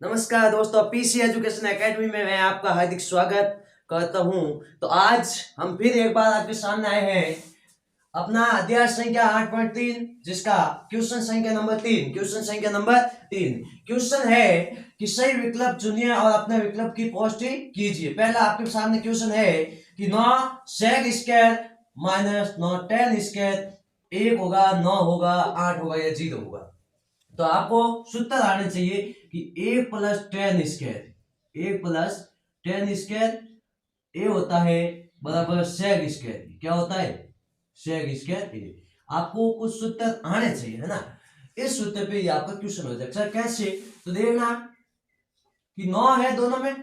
नमस्कार दोस्तों, PC education academy में मैं आपका हार्दिक स्वागत करता हूं। तो आज हम फिर एक बार आपके सामने आए हैं अपना अध्याय संख्या 8.3 जिसका क्वेश्चन संख्या नंबर 3 क्वेश्चन है कि सही विकल्प चुनिए और अपने विकल्प की पुष्टि कीजिए। पहला आपके सामने क्वेश्चन है कि 9 sec square minus 9 tan square 1 होगा, 9 होगा, 8 होगा या 0 होगा। तो आपको सूत्र आने चाहिए कि a प्लस टेन स्क्वायर ए होता है बराबर सेग स्क्वायर। क्या होता है? सेग स्क्वायर ए। आपको कुछ सूत्र आने चाहिए, है ना। इस सूत्र पे ये आपका क्वेश्चन हो जाएगा। सर कैसे? तो देखना कि 9 है दोनों में,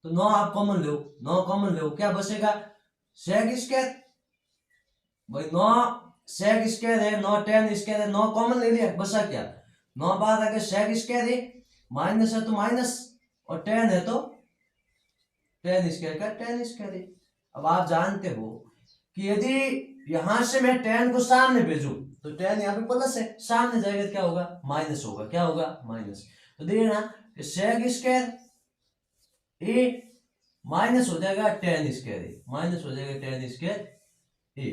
तो 9 आप कॉमन लो, 9 कॉमन लो, क्या बचेगा? सेग स्क्वायर। भाई 9 सेग स्क्वायर है, 9 टेन स्क्वायर है, 9 कॉमन ले लिया, बचा क्या? 9 बाद अगर सेग स्क्वायर है, माइनस है तो माइनस, और टेन है तो टेन स्क्वायर का टेन स्क्वायर है। अब आप जानते हो कि यदि यहां से मैं टेन को सामने भेजूं तो टेन यहाँ पे प्लस है, सामने जाएगा तो क्या होगा? माइनस होगा। क्या होगा? माइनस। तो देखना सेग स्क्वायर ए माइनस हो जाएगा टेन स्क्वायर ए, माइनस हो जाएगा टेन स्क्वायर ए।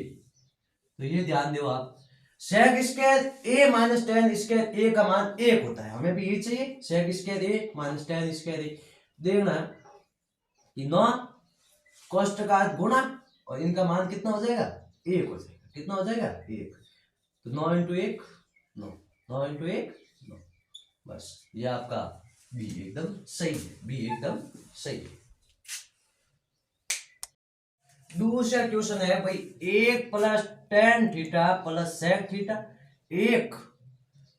तो ये ध्यान दो आप, sec square A minus ten square A का मान 1 होता है। हमें भी ये चाहिए, सेक स्क्वायर ए माइनस टेन स्क्वायर ए। देखना कि 9 कॉस्ट का गुणा और इनका मान कितना हो जाएगा? 1 हो जाएगा। कितना हो जाएगा? 1। तो 9 इंटू 1 9, 9 इंटू 1 9। बस ये आपका बी एकदम सही है, बी एकदम सही है। दूसरा क्वेश्चन है भाई, 1 plus tan theta plus sec theta 1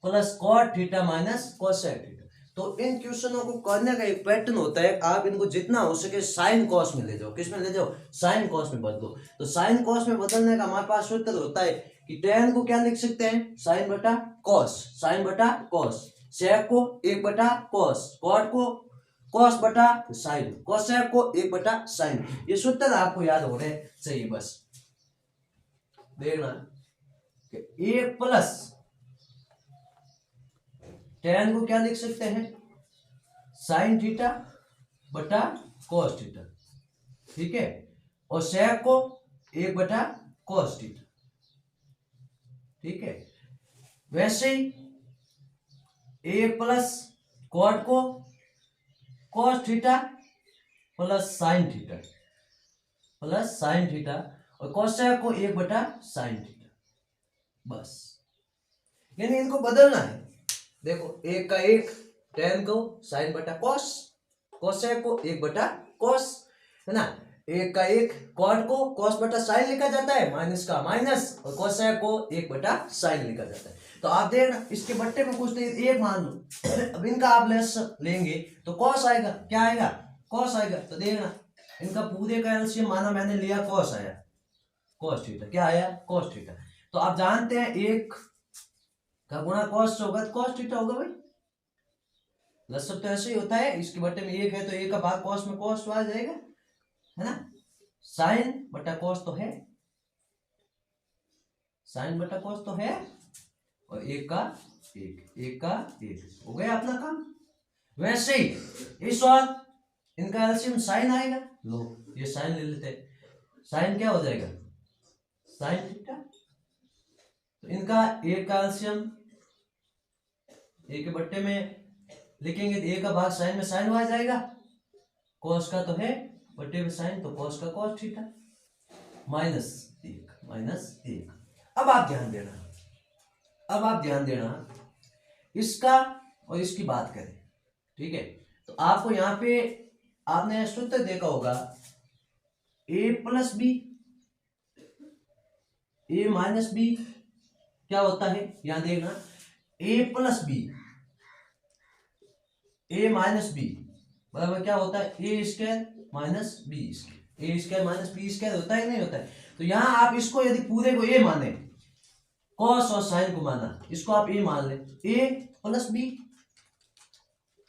plus cot theta minus cosec theta. तो इन क्वेश्चनों को करने का एक पैटर्न होता है, आप इनको जितना हो सके साइन कॉस में ले जाओ। किस में ले जाओ? साइन कॉस में बदलो। तो साइन कॉस में बदलने का हमारे पास सूत्र होता है कि टेन को क्या लिख सकते हैं? साइन बटा कॉस, साइन बटा कॉस, सेक को 1 बटा कॉस, कॉट को कॉस बटा साइन, कोसेक को 1 बटा साइन। ये सूत्र आपको याद होने चाहिए। बस देखना कि 1 प्लस टेन को क्या लिख सकते हैं? साइन थीटा बटा कॉस थीटा, ठीक है। और सेक को 1 बटा कॉस थीटा, ठीक है। वैसे ही 1 प्लस कॉट को cos theta plus sine theta, plus sine theta, और कोसेक को 1 बटा साइन थीटा। बस यानी इनको बदलना है। देखो 1 का 1 टेन को साइन बटा कॉस, कोसेक को 1 बटा कॉस, है ना। 1 का 1 कॉट को कॉस बटा साइन लिखा जाता है, माइनस का माइनस, और कोसेक को 1 बटा साइन लिखा जाता है। तो आप देखना इसके बट्टे में कुछ एक मान लो। अब इनका आप लेस लेंगे तो कॉस आएगा। क्या आएगा? कॉस आएगा। तो देखना इनका पूरे का एलसीएम माना मैंने लिया, कॉस आया, कॉस थीटा। क्या आया? Cos theta. तो आप जानते हैं 1 का गुणा कॉस से होगा तो कॉस थीटा होगा भाई। लसअप तो ऐसे ही होता है, इसके बट्टे में 1 है तो 1 का भाग कॉस में कॉस तो आ जाएगा, है ना। साइन बटा कॉस तो है, साइन बटा कॉस तो है, और 1 का 1 का 1 हो गया अपना काम। वैसे ही इस और इनका एलसीएम साइन आएगा। लो ये साइन ले लेते हैं, साइन क्या हो जाएगा? Sine theta. तो इनका 1 का एलसीएम 1 के बट्टे में लिखेंगे तो 1 का भाग साइन में साइन आ जाएगा, कॉस का तो है बट्टे में साइन, तो कॉस का कॉस थीटा माइनस 1। अब आप ध्यान देना, अब आप ध्यान देना इसका और इसकी बात करें, ठीक है। तो आपको यहां पे आपने सूत्र देखा होगा, a plus B A minus B क्या होता है? यहां देखना a plus B A minus B बराबर क्या होता है? A square minus B square, A square minus B square होता है कि नहीं होता है? तो यहां आप इसको यदि पूरे को ए माने, कॉस और साइन को माना, इसको आप ए मान ले, ए plus B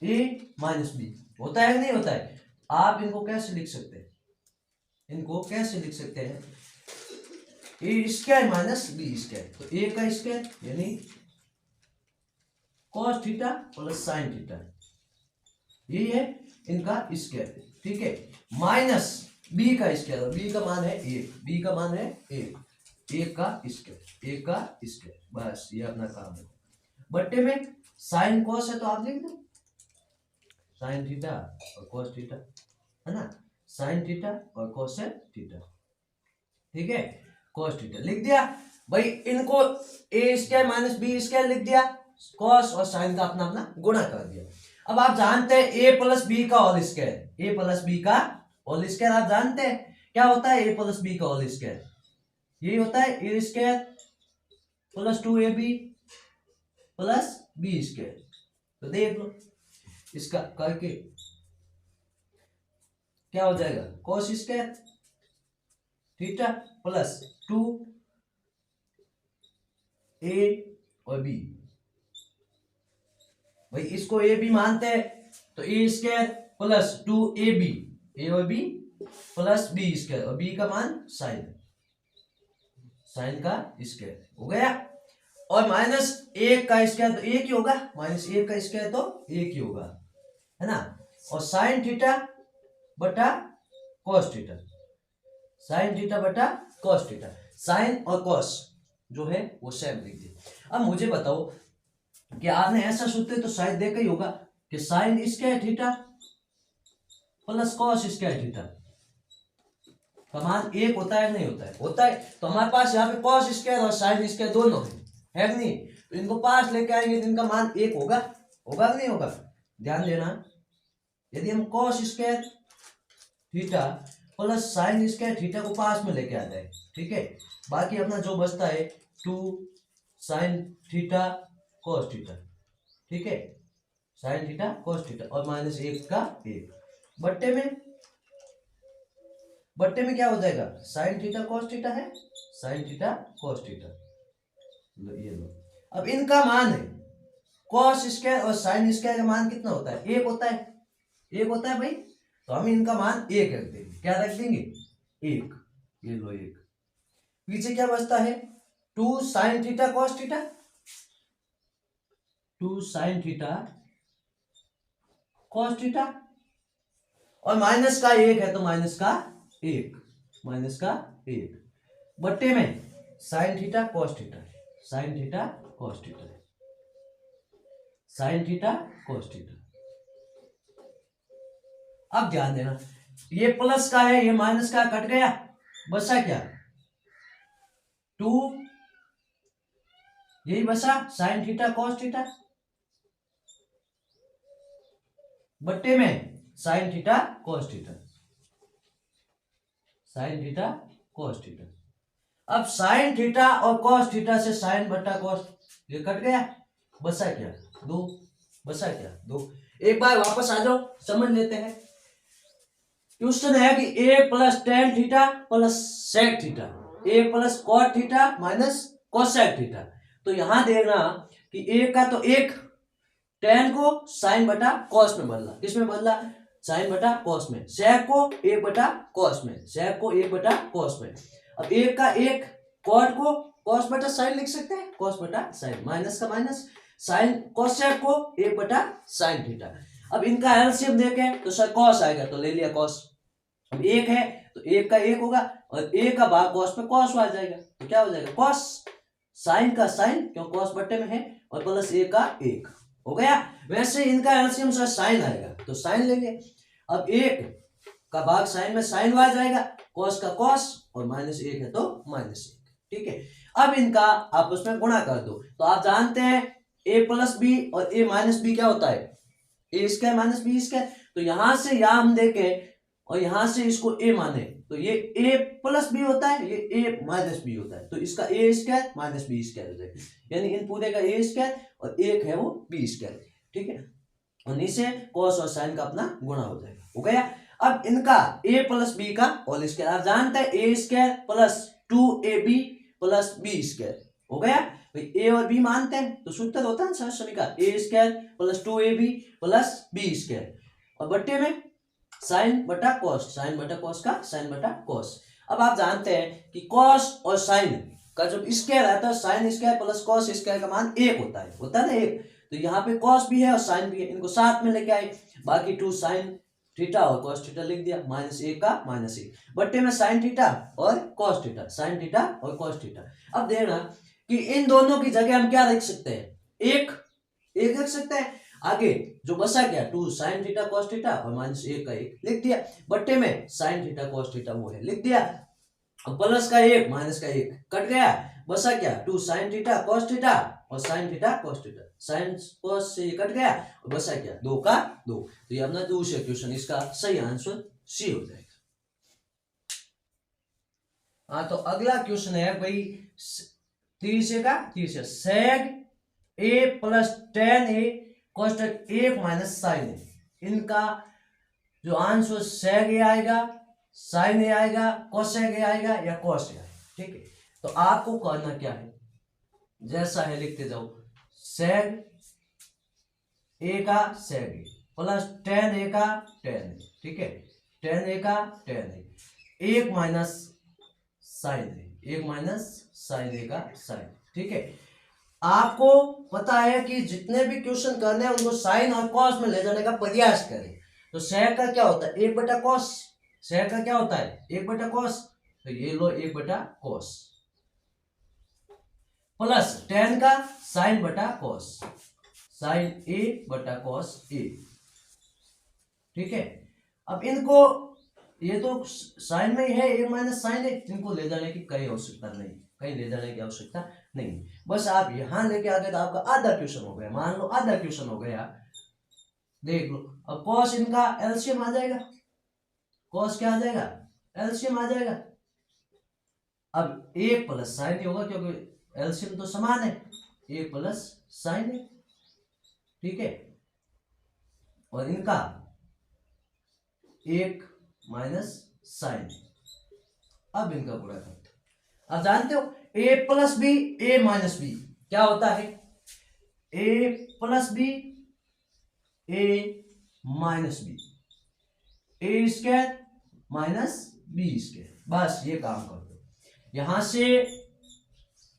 A minus B होता है कि नहीं होता है? आप इनको कैसे लिख सकते हैं? इनको कैसे लिख सकते हैं? ए स्क्वायर माइनस बी स्क्वायर, तो ए का स्क्वायर यानी cos theta plus sine theta, यही है इनका स्क्वायर, ठीक है। माइनस बी का स्क्वायर, बी का मान है 1, बी का मान है 1, 1 का स्क्वायर, 1 का स्क्वायर, बस ये अपना काम है। बट्टे में साइन कॉस है तो आप लिख दो साइन थीटा और कॉस थीटा, है ना, साइन थीटा और कोसेक थीटा, ठीक है, कॉस थीटा लिख दिया भाई। इनको ए स्क्वायर माइनस बी स्क्वायर लिख दिया, कॉस और साइन का अपना अपना गुणा कर दिया। अब आप जानते हैं ए प्लस बी का whole square, A plus B का होल स्क्वायर आप जानते हैं क्या होता है, ए प्लस बी का होल स्क्वायर यही होता है A square plus 2ab plus B square. तो देख लो इसका करके क्या हो जाएगा, cos square theta plus 2a और b, भाई इसको ए बी मानते हैं तो ए स्क्वायर प्लस 2ab, ए और बी प्लस बी स्क्वायर, और बी का मान साइन, साइन का स्क्वायर हो गया, और माइनस 1 का स्क्वायर तो 1 ही होगा, माइनस 1 का स्क्वायर तो 1 ही होगा, है ना, और साइन थीटा बटा कॉस थीटा, साइन थीटा बटा कॉस थीटा, साइन और कॉस जो है वो सेम लिख दिए। अब मुझे बताओ कि आपने ऐसा सूत्र तो शायद देखा ही होगा कि sine square theta plus cos square theta का मान 1 होता है नहीं होता है, होता है। तो हमारे पास यहाँ पे कॉस स्क्वायर और साइन स्क्वायर दोनों है कि नहीं, तो इनको पास लेके आएंगे तो इनका मान 1 होगा, होगा कि नहीं होगा, ध्यान देना। यदि हम cos square theta plus sine square theta को पास में लेके आ जाए, ठीक है, बाकी अपना जो बचता है 2 साइन थीटा कॉस थीटा, ठीक है, साइन थीटा कॉस थीटा और माइनस 1 का 1, बट्टे में क्या हो जाएगा, साइन थीटा कॉस थीटा है, साइन थीटा कॉस थीटा, ये लो। अब इनका मान है कॉस स्क्वायर और साइन स्क्वायर का मान कितना होता है, 1 होता है, 1 होता है भाई, तो हम इनका मान 1 रख देंगे, क्या रख देंगे 1, ये लो 1, पीछे क्या बचता है 2 sine theta cos theta, 2 sine theta cos theta, और माइनस का 1 है तो माइनस का 1, माइनस का 1, बट्टे में sine theta cos theta, sine theta cos theta, sine theta cos theta. अब ध्यान देना ये प्लस का है ये माइनस का कट गया, बचा क्या 2, यही बचा साइन थीटा कॉस थीटा, बट्टे में sine theta cos theta, sine theta cos theta. अब साइन थीटा और कॉस थीटा से साइन बटा कॉस ये कट गया, बचा क्या 2, बचा क्या 2। एक बार वापस आ जाओ समझ लेते हैं। क्वेश्चन है कि a plus tan theta plus sec theta, a plus cot theta minus cosec theta. तो यहां देखना कि a का तो एक टेन को साइन बटा कॉस में बदला, किसमें बदला साइन बटा कॉस में, सेक को 1 बटा कॉस में, सेक को 1 बटा कॉस में। अब एक का एक कॉट को कॉस बटा साइन लिख सकते हैं, कॉस बटा साइन, माइनस का माइनस साइन कोसेक को 1 बटा साइन थीटा। अब इनका एलसीएम देखें तो सर कॉस आएगा तो ले लिया कॉस, अब 1 है तो 1 का 1 होगा और 1 का भाग कॉस में कॉस आ जाएगा, तो क्या हो जाएगा कॉस साइन का साइन क्यों कॉस बट्टे में है और प्लस 1 का 1 हो गया। वैसे इनका एलसीएम सर साइन आएगा तो साइन लेंगे, अब 1 का भाग साइन में साइन आ जाएगा, कॉस का कॉस और माइनस 1 है तो माइनस 1, ठीक है। अब इनका आपस में गुणा कर दो, तो आप जानते हैं a प्लस बी और a माइनस बी क्या होता है A square minus B square. तो यहां से यहां हम देखें और यहां से इसको a माने तो ये a प्लस बी होता है, ये a माइनस बी होता है, तो इसका a square minus B square हो जाएगा, यानी इन पूरे का a स्क्वायर और एक है वो बी स्क्वायर, ठीक है, और नीचे कॉस और साइन का अपना गुणा हो जाएगा, हो गया। अब इनका a प्लस बी का होल स्क्वायर आप जानते हैं a square plus 2ab plus B square हो गया। भाई a और b मानते हैं तो सूत्र होता है ना सभी का a square plus 2ab plus B square और बट्टे में साइन बटा कॉस, साइन बटा कॉस का साइन बटा कॉस। अब आप जानते हैं कि कॉस और साइन का जब स्क्वायर आता है sine square plus cos square का मान 1 होता है ना 1, तो यहाँ पे कॉस भी है और साइन भी है, इनको साथ में लेके आए, बाकी 2 साइन थीटा और कॉस थीटा लिख दिया, -1 का -1 बट्टे में साइन थीटा और कॉस थीटा, साइन थीटा और कॉस थीटा। अब देखना कि इन दोनों की जगह हम क्या लिख सकते हैं, एक लिख सकते हैं, आगे जो बचा क्या 2 साइन थीटा कॉस थीटा और -1 का 1 लिख दिया, बट्टे में साइन थीटा कॉस थीटा वो है लिख दिया, अब प्लस का 1 माइनस का 1 कट गया, बचा क्या 2 साइन थीटा कॉस थीटा और sine theta cos theta, sine cos से ये कट गया और बचा क्या 2 का 2। तो ये अपना दूसरा क्वेश्चन, इसका सही आंसर सी हो जाएगा। हाँ, तो अगला क्वेश्चन है भाई 30 सेग ए प्लस टेन ए कोष्टक 1 माइनस साइन ए, इनका जो आंसर सेग ए आएगा, साइन ए आएगा, कोसेक ए आएगा या कोस ए आएगा। ठीक है, तो आपको करना क्या है, जैसा है लिखते जाओ, सेग ए का सेग ए प्लस टेन ए का टेन ए, ठीक है, टेन ए का टेन ए, 1 माइनस साइन ए, 1 माइनस साइन ए का साइन, ठीक है। आपको पता है कि जितने भी क्वेश्चन करने हैं उनको साइन और कॉस में ले जाने का प्रयास करें। तो सेक का क्या होता है 1 बटा कॉस, सेक का क्या होता है 1 बटा कॉस, तो ये लो 1 बटा कॉस प्लस टेन का साइन बटा कॉस, साइन ए बटा कॉस ए, ठीक है। अब इनको ये तो साइन में ही है 1 माइनस साइन है, इनको ले जाने की कोई आवश्यकता नहीं, कहीं ले जाने की आवश्यकता नहीं, बस आप यहां लेके आ गए तो आपका आधा क्वेश्चन हो गया, मान लो आधा क्वेश्चन हो गया, देख लो। अब कॉस इनका एलसीएम आ जाएगा, कॉस क्या आ जाएगा एलसीएम आ जाएगा। अब 1 प्लस साइन ही होगा क्योंकि एलसीएम तो समान है, 1 प्लस साइन है, ठीक है, और इनका 1 माइनस साइन। अब इनका गुणा करते हैं, अब जानते हो a plus B A minus B क्या होता है, a plus B A minus B, A square minus B square, बस ये काम कर दो। यहां से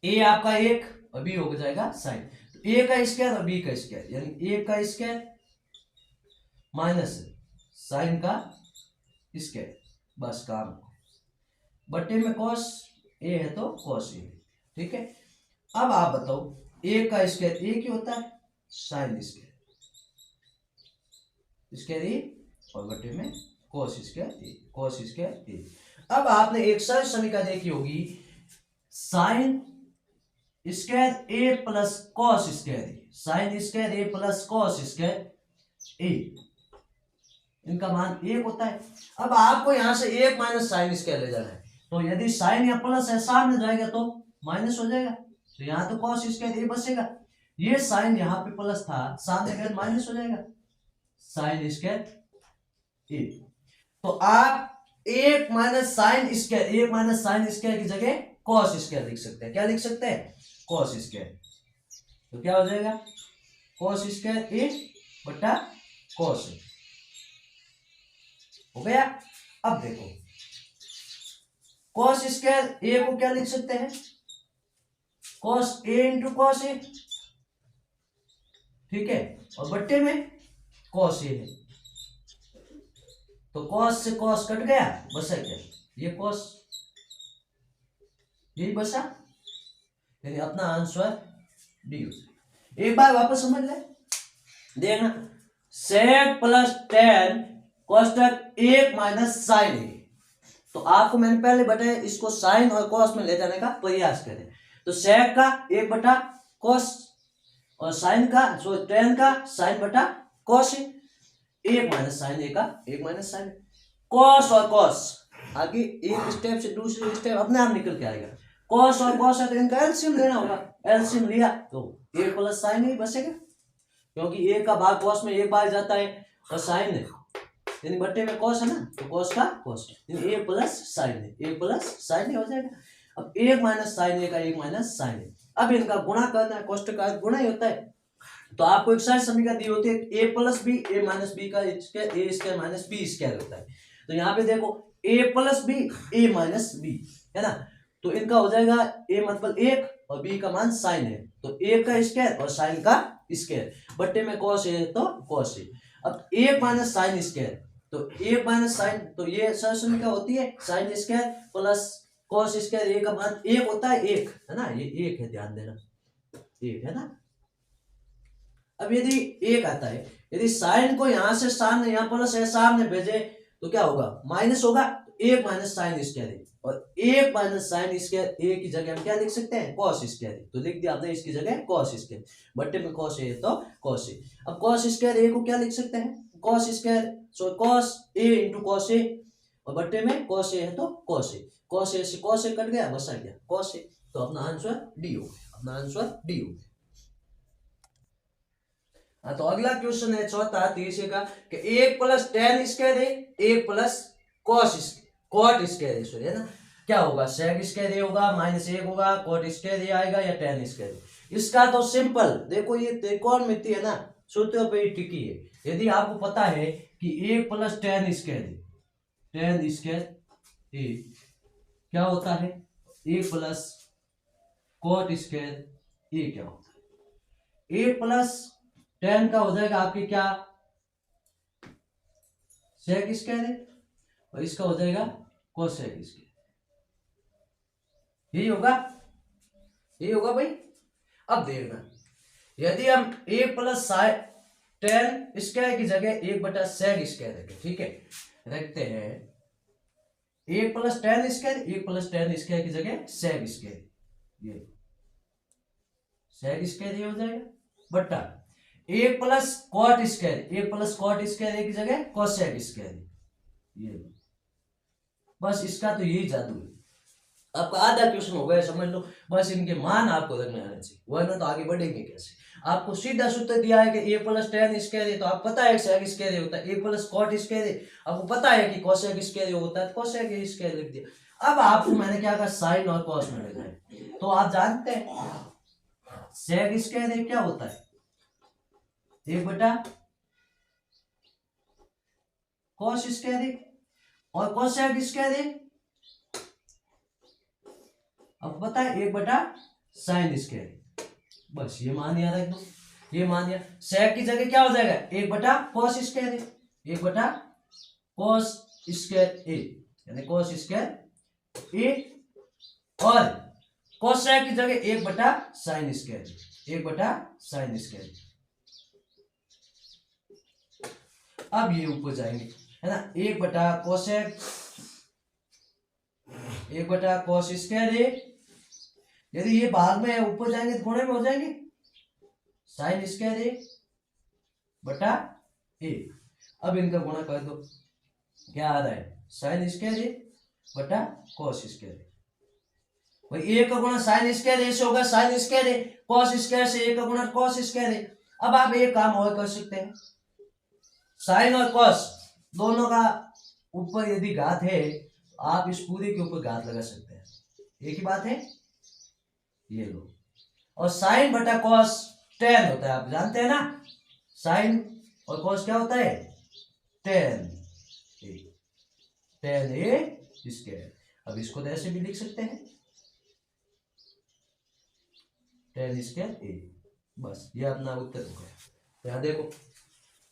a आपका 1 और b हो जाएगा साइन, तो a का स्क्वायर और b का स्क्वायर यानी a का स्क्वायर माइनस साइन का स्क्वायर, बस काम, बट्टे में कॉस ए है तो कॉस ए, ठीक है। अब आप बताओ a का स्क्वायर a क्या होता है साइन स्क्वायर, स्क्वायर ए और बट्टे में कॉस स्क्वायर ए, कॉस स्क्वायर ए। अब आपने एक सरल समीकरण देखी होगी, sine square A plus cos square A, sine square A plus cos square ए, इनका मान 1 होता है। अब आपको यहां से 1 माइनस साइन स्क्वायर ले जाना है, तो यदि साइन या प्लस है सामने जाएगा तो माइनस हो जाएगा, तो यहाँ तो कॉस स्क्वायर ए बचेगा, ये साइन यहाँ पे प्लस था सामने गया माइनस हो जाएगा, साइन स्क्वायर ए। तो आप 1 minus sine square, 1 minus sine square की जगह कॉस स्क्वायर लिख सकते हैं, क्या लिख सकते हैं कॉस स्क्वायर, तो क्या हो जाएगा कॉस स्क्वायर ए बटा कॉस ए, हो गया। अब देखो कॉस स्क्वायर ए को क्या लिख सकते हैं cos A into cos A, ठीक है, और बट्टे में कॉस ए है, तो कॉस से कॉस कट गया, बचा क्या ये कॉस, यही बचा, यानी अपना आंसर डी हो जाए। एक बार वापस समझ ले, देखना सेक प्लस टेन कोष्टक 1 माइनस साइन ए, तो आपको मैंने पहले बताया इसको साइन और कॉस में ले जाने का प्रयास करें, तो सेक का 1 बटा कॉस और साइन का टेन का साइन बटा कॉस, 1 माइनस साइन ए का 1 माइनस साइन, कॉस और कॉस आगे एक स्टेप से दूसरे स्टेप अपने आप निकल के आएगा, कॉस और कॉस है तो इनका एलसीएम लेना होगा, एलसीएम लिया तो 1 प्लस साइन ही बचेगा, क्योंकि 1 का भाग कॉस में 1 बार जाता है और साइन है यानी बट्टे में कॉस है ना, तो कॉस का कॉस यानी 1 प्लस साइन है, 1 प्लस साइन हो जाएगा। अब 1 माइनस साइन ए का 1 माइनस साइन है, अब इनका गुणा करना है, कोष्टक का गुणा ही होता है, तो आपको एक सरल समीकरण दी होती है a plus B A minus B का square A square minus B square होता है, तो यहाँ पे देखो a plus B A minus B है ना, तो इनका हो जाएगा a मतलब 1 और b का मान साइन है, तो 1 का स्क्वायर और साइन का स्क्वायर, बट्टे में कॉस है तो कॉस है। अब 1 माइनस साइन स्क्वायर, तो 1 माइनस साइन, तो ये सॉल्यूशन क्या होती है, sine square plus cos square, A का मान 1 होता है, 1 है ना, ये 1 है, ध्यान देना 1 है ना। अब यदि 1 आता है, यदि साइन को यहां से सामने, यहाँ प्लस है सामने भेजे तो क्या होगा, माइनस होगा, 1 माइनस साइन स्क्वायर है, और 1 माइनस साइन स्क्वायर ए की जगह हम क्या लिख सकते हैं, कॉस स्क्वायर, तो लिख दिया आपने इसकी जगह कॉस स्क्वायर, बट्टे में कॉस है तो कॉस है। अब कॉस स्क्वायर ए को क्या लिख सकते हैं, cos square, so cos A into cos A, और बट्टे में कॉस ए है तो कॉस ए, कॉस ए से कॉस ए कट गया, बस आ गया कॉस ए, तो अपना आंसर डी हो गया, अपना आंसर डी हो गया। हाँ, तो अगला क्वेश्चन है चौथा 30 का कि 1 प्लस टेन स्क्वायर है, 1 प्लस कॉट स्क्वायर है, सॉरी है ना, क्या होगा, सेक स्क्वायर होगा, माइनस 1 होगा, कॉट स्क्वायर आएगा या टेन स्क्वायर। इसका तो सिंपल देखो, ये त्रिकोणमिति है ना, सूत्रों पे ही टिकी है। यदि आपको पता है कि 1 प्लस टेन स्क्वायर है, टेन स्क्वायर ए क्या होता है, 1 प्लस कॉट स्क्वायर ए क्या होता है, 1 प्लस टेन का हो जाएगा आपके क्या, सेक स्क्वायर है, और इसका हो जाएगा कोसेक स्क्वायर, यही होगा, यही होगा भाई। अब देखना, यदि हम 1 प्लस टेन स्क्वायर की जगह 1 बटा सेक स्क्वायर रखें, ठीक है, रखते हैं 1 plus ten square, 1 plus ten square की जगह सेक स्क्वायर, ये सेक स्क्वायर ये हो जाएगा, बटा 1 plus cot square, 1 plus cot square की जगह कोसेक स्क्वायर, ये बस, इसका तो यही जादू है। आपका आधा क्वेश्चन हो गया, समझ लो, बस इनके मान आपको रखने आने चाहिए, वरना तो आगे बढ़ेंगे कैसे। आपको सीधा सूत्र दिया है कि 1 प्लस टेन स्क्वायर है, तो आप पता है सेक स्क्वायर होता है, 1 प्लस कॉट स्क्वायर है, आपको पता है कि कोसेक स्क्वायर होता है, कोसेक स्क्वायर लिख दिया। अब आपको मैंने क्या कहा, साइन और कॉस में लिखा है, तो आप जानते हैं सेक स्क्वायर क्या होता है, 1 बटा कॉस स्क्वायर, और कोसेक स्क्वायर अब पता है 1 बटा साइन स्क्वायर, बस ये मान याद रख दो, ये मान दिया। सेक की जगह क्या हो जाएगा, 1 बटा कॉस स्क्वायर, 1 बटा कॉस स्क्वायर ए, यानी कॉस स्क्वायर ए, और कोसेक की जगह 1 बटा साइन स्क्वायर, 1 बटा साइन स्क्वायर। अब ये ऊपर जाएंगे है ना, 1 बटा कोसेक, 1 बटा कॉस स्क्वायर ए, यदि ये भाग में ऊपर जाएंगे तो गुणे में हो जाएंगे, साइन स्क्वायर ए बटा ए। अब इनका गुणा कर दो, क्या आ रहा है, साइन स्क्वायर ए बटा कॉस स्क्वायर ए, भाई ए का गुणा साइन स्क्वायर ए से होगा, साइन स्क्वायर ए, कॉस स्क्वायर से ए का गुणा कॉस स्क्वायर ए। अब आप एक काम और कर सकते हैं, साइन और कॉस दोनों का ऊपर यदि घात है, आप इस पूरे के ऊपर घात लगा सकते हैं, एक ही बात है, ये लो। और साइन बटा कॉस टेन होता है, आप जानते हैं ना, साइन और कॉस क्या होता है, टेन ए स्क्वायर। अब इसको तो ऐसे भी लिख सकते हैं, टेन स्क्वायर ए, बस ये अपना उत्तर हो गया। यहां देखो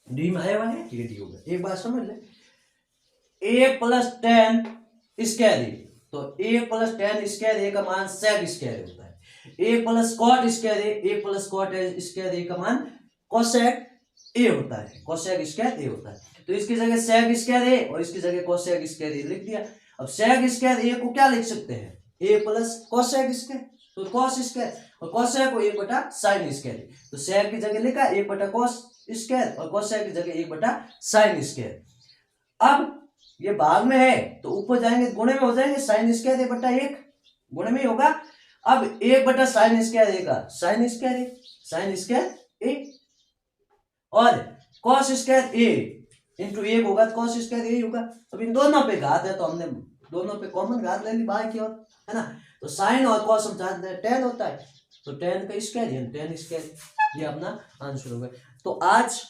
डी में आया हुआ है, ये डी हो गया। एक बात समझ ले, ए प्लस टेन स्क्वायर ए, तो ए प्लस टेन स्क्वायर ए का मान सेक स्क्वायर होता है, A plus cot square A plus cot square A का मान कोसेक ए होता है, कोसेक स्क्वायर ए होता है। तो इसकी जगह सेक स्क्वायर ए और इसकी जगह कोसेक स्क्वायर ए लिख दिया। अब सेक स्क्वायर ए को क्या लिख सकते हैं, ए प्लस कोसेक स्क्वायर, तो कॉस स्क्वायर, और कोसेक को 1 बटा साइन स्क्वायर, तो सेक की जगह लिखा 1 बटा कॉस स्क्वायर और कोसेक की जगह 1 बटा साइन स्क्वायर। अब ये भाग में है तो ऊपर जाएंगे गुणे में हो जाएंगे, साइन स्क्वायर ए बटा 1 गुणे में होगा। अब 1 बटा साइन स्क्वायर ए का साइन स्क्वायर ए, और कॉस स्क्वायर ए इंटू 1 होगा तो कॉस स्क्वायर ए होगा। अब इन दोनों पे घात है तो हमने दोनों पे कॉमन घात ले ली बाहर की ओर, है ना। तो साइन और कॉस हम जानते हैं टेन होता है, तो टेन का स्क्वायर यानी टेन स्क्वायर, ये अपना आंसर होगा। तो आज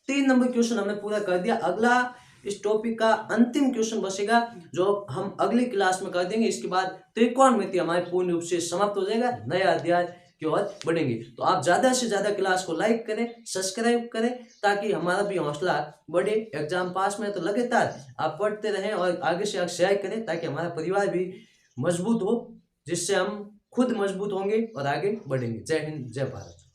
3 नंबर क्वेश्चन हमने पूरा कर दिया। अगला इस टॉपिक का अंतिम क्वेश्चन बचेगा जो हम अगली क्लास में कर देंगे। इसके बाद त्रिकोणमिति हमारे पूर्ण रूप से समाप्त हो जाएगा, नया अध्याय की ओर बढ़ेंगे। तो आप ज्यादा से ज्यादा क्लास को लाइक करें, सब्सक्राइब करें, ताकि हमारा भी हौसला बढ़े। एग्जाम पास में तो लगातार आप पढ़ते रहें और आगे से आगे शेयर करें, ताकि हमारा परिवार भी मजबूत हो, जिससे हम खुद मजबूत होंगे और आगे बढ़ेंगे। जय हिंद, जय भारत।